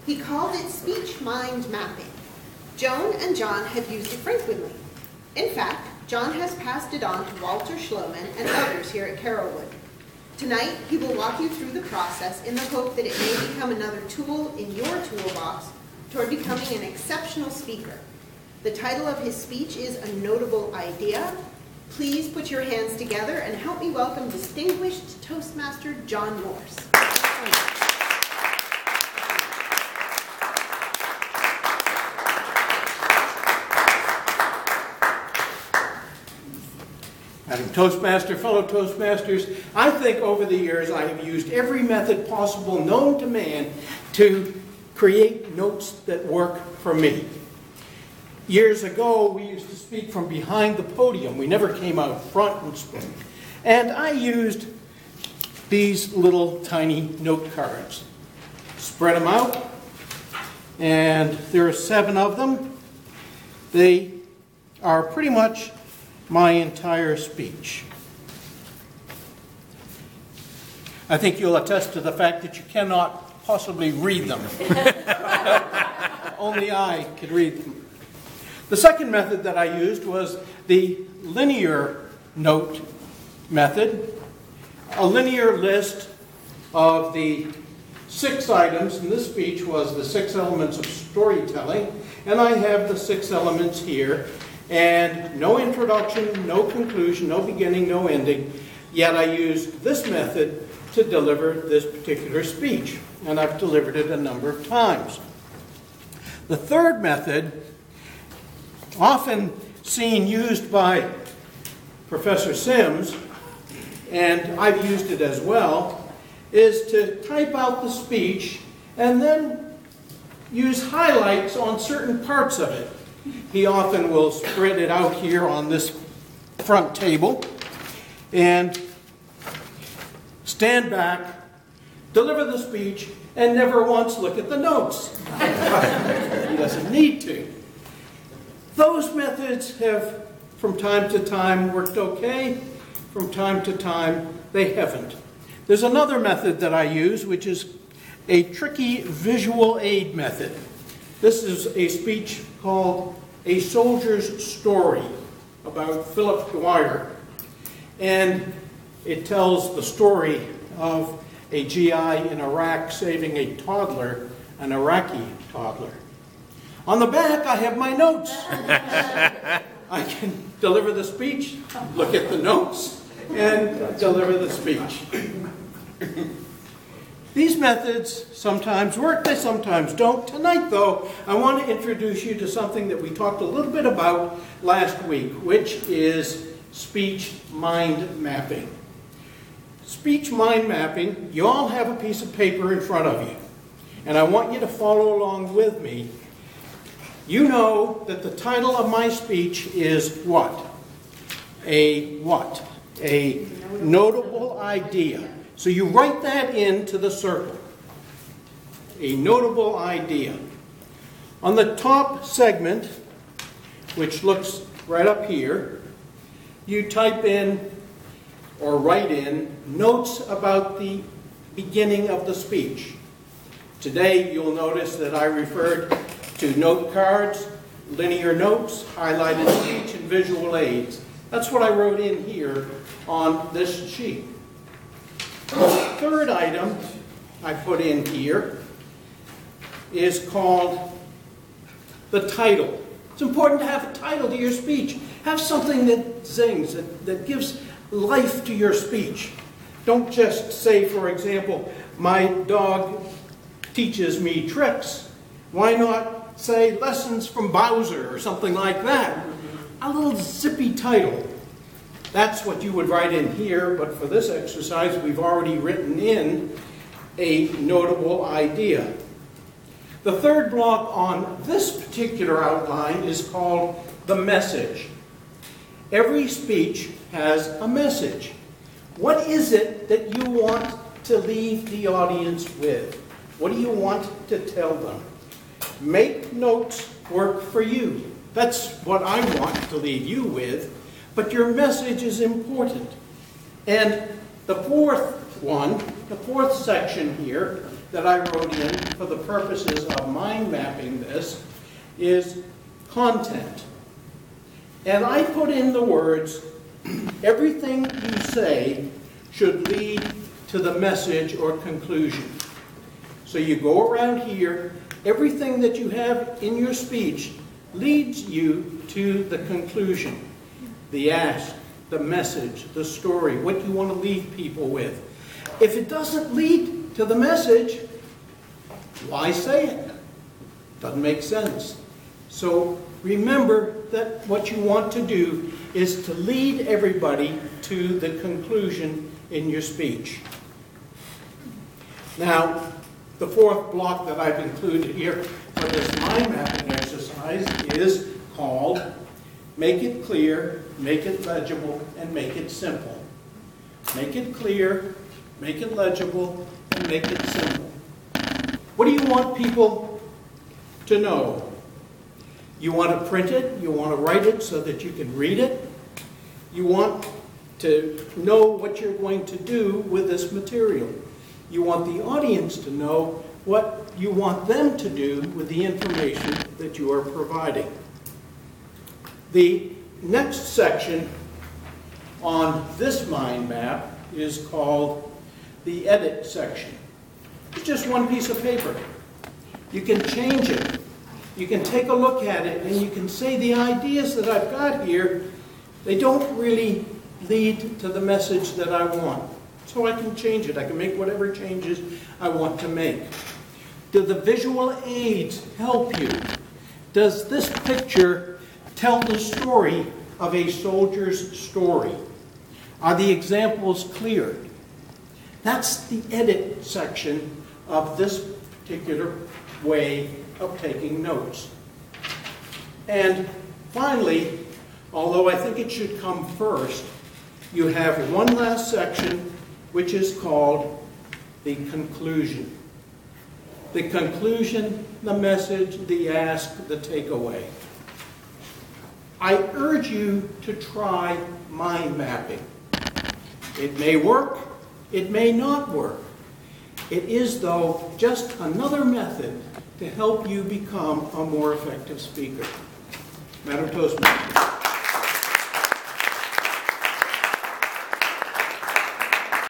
He called it speech-mind mapping. Joan and John have used it frequently. In fact, John has passed it on to Walter Schloman and others here at Carrollwood. Tonight, he will walk you through the process in the hope that it may become another tool in your toolbox toward becoming an exceptional speaker. The title of his speech is A Notable Idea. Please put your hands together and help me welcome distinguished Toastmaster John Morse. Madam Toastmaster, fellow Toastmasters, I think over the years I have used every method possible known to man to create notes that work for me. Years ago, we used to speak from behind the podium. We never came out front and spoke. And I used these little tiny note cards. Spread them out, and there are 7 of them. They are pretty much my entire speech. I think you'll attest to the fact that you cannot possibly read them. Only I could read them. The second method that I used was the linear note method. A linear list of the 6 items in this speech was the 6 elements of storytelling, and I have the 6 elements here. And no introduction, no conclusion, no beginning, no ending. Yet I used this method to deliver this particular speech. And I've delivered it a number of times. The third method, often seen used by Professor Sims, and I've used it as well, is to type out the speech and then use highlights on certain parts of it. He often will spread it out here on this front table and stand back, deliver the speech, and never once look at the notes. He doesn't need to. Those methods have, from time to time, worked okay. From time to time, they haven't. There's another method that I use, which is a tricky visual aid method. This is a speech called A Soldier's Story about Philip Dwyer. And it tells the story of a GI in Iraq saving a toddler, an Iraqi toddler. On the back, I have my notes. I can deliver the speech, look at the notes, and deliver the speech. These methods sometimes work, they sometimes don't. Tonight, though, I want to introduce you to something that we talked a little bit about last week, which is speech mind mapping. Speech mind mapping, you all have a piece of paper in front of you, and I want you to follow along with me. You know that the title of my speech is what? A what? A notable idea. So you write that into the circle. A notable idea. On the top segment, which looks right up here, you type in or write in notes about the beginning of the speech. Today you'll notice that I referred to note cards, linear notes, highlighted speech, and visual aids. That's what I wrote in here on this sheet. The third item I put in here is called the title. It's important to have a title to your speech. Have something that sings, that gives life to your speech. Don't just say, for example, my dog teaches me tricks. Why not say lessons from Bowser or something like that? A little zippy title. That's what you would write in here, but for this exercise, we've already written in a notable idea. The third block on this particular outline is called the message. Every speech has a message. What is it that you want to leave the audience with? What do you want to tell them? Make notes work for you. That's what I want to leave you with. But your message is important. And the fourth section here that I wrote in for the purposes of mind mapping this is content. And I put in the words, everything you say should lead to the message or conclusion. So you go around here, everything that you have in your speech leads you to the conclusion, the ask, the message, the story, what you want to leave people with. If it doesn't lead to the message, why say it? Doesn't make sense. So remember that what you want to do is to lead everybody to the conclusion in your speech. Now, the fourth block that I've included here for this mind mapping exercise is called Make It Clear, Make It Legible, and Make It Simple. Make it clear, make it legible, and make it simple. What do you want people to know? You want to print it, you want to write it so that you can read it. You want to know what you're going to do with this material. You want the audience to know what you want them to do with the information that you are providing. The next section on this mind map is called the edit section. It's just one piece of paper. You can change it. You can take a look at it and you can say the ideas that I've got here, they don't really lead to the message that I want. So I can change it. I can make whatever changes I want to make. Do the visual aids help you? Does this picture tell the story of a soldier's story? Are the examples clear? That's the edit section of this particular way of taking notes. And finally, although I think it should come first, you have one last section which is called the conclusion. The conclusion, the message, the ask, the takeaway. I urge you to try mind mapping. It may work, it may not work. It is, though, just another method to help you become a more effective speaker. Madam Toastmaster.